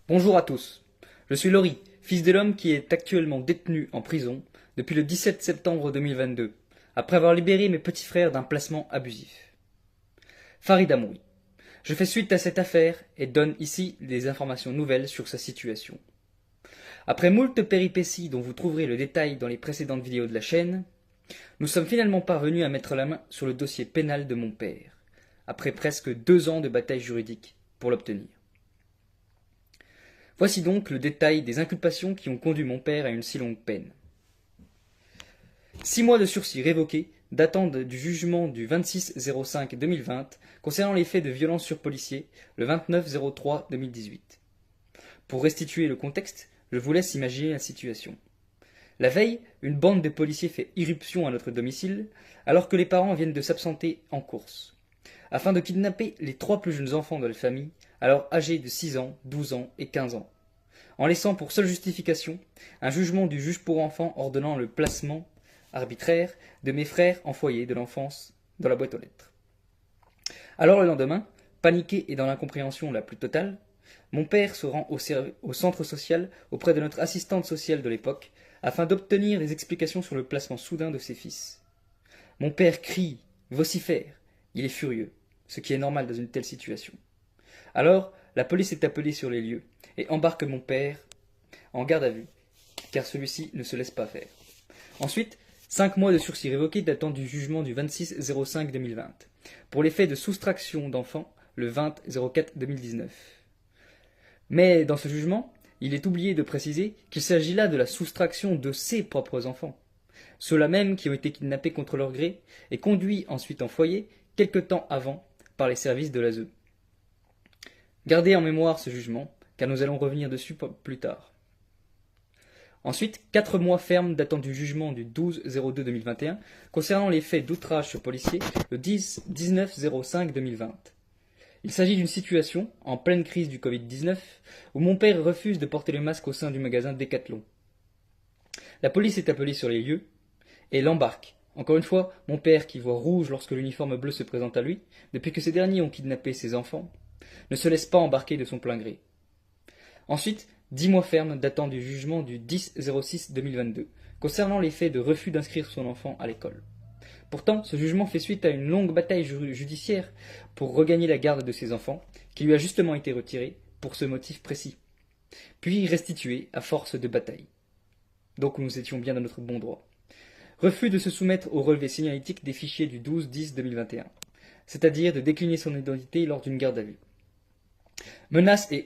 Bonjour à tous. Je suis Laurie, fils de l'homme qui est actuellement détenu en prison depuis le 17 septembre 2022, après avoir libéré mes petits frères d'un placement abusif. Farid Amouri. Je fais suite à cette affaire et donne ici des informations nouvelles sur sa situation. Après moult péripéties dont vous trouverez le détail dans les précédentes vidéos de la chaîne, nous sommes finalement parvenus à mettre la main sur le dossier pénal de mon père, après presque 2 ans de bataille juridique pour l'obtenir. Voici donc le détail des inculpations qui ont conduit mon père à une si longue peine. 6 mois de sursis révoqués datant du jugement du 26-05-2020 concernant les faits de violence sur policiers le 29-03-2018. Pour restituer le contexte, je vous laisse imaginer la situation. La veille, une bande de policiers fait irruption à notre domicile alors que les parents viennent de s'absenter en course, afin de kidnapper les 3 plus jeunes enfants de la famille, alors âgés de 6 ans, 12 ans et 15 ans, en laissant pour seule justification un jugement du juge pour enfants ordonnant le placement arbitraire de mes frères en foyer de l'enfance dans la boîte aux lettres. Alors le lendemain, paniqué et dans l'incompréhension la plus totale, mon père se rend au centre social auprès de notre assistante sociale de l'époque afin d'obtenir des explications sur le placement soudain de ses fils. Mon père crie, vocifère, il est furieux, ce qui est normal dans une telle situation. Alors, la police est appelée sur les lieux et embarque mon père en garde à vue, car celui-ci ne se laisse pas faire. Ensuite, 5 mois de sursis révoqués datant du jugement du 26-05-2020, pour les faits de soustraction d'enfants le 20-04-2019. Mais dans ce jugement, il est oublié de préciser qu'il s'agit là de la soustraction de ses propres enfants, ceux-là mêmes qui ont été kidnappés contre leur gré et conduits ensuite en foyer quelque temps avant par les services de l'ASE. Gardez en mémoire ce jugement, car nous allons revenir dessus plus tard. Ensuite, 4 mois fermes datant du jugement du 12-02-2021 concernant les faits d'outrage sur policier le 19-05-2020. Il s'agit d'une situation, en pleine crise du Covid-19, où mon père refuse de porter le masque au sein du magasin Decathlon. La police est appelée sur les lieux et l'embarque. Encore une fois, mon père, qui voit rouge lorsque l'uniforme bleu se présente à lui, depuis que ces derniers ont kidnappé ses enfants, ne se laisse pas embarquer de son plein gré. Ensuite, 10 mois fermes datant du jugement du 10-06-2022, concernant les faits de refus d'inscrire son enfant à l'école. Pourtant, ce jugement fait suite à une longue bataille judiciaire pour regagner la garde de ses enfants, qui lui a justement été retirée pour ce motif précis, puis restituée à force de bataille. Donc nous étions bien dans notre bon droit. Refus de se soumettre au relevé signalétique des fichiers du 12-10-2021, c'est-à-dire de décliner son identité lors d'une garde à vue. Menaces et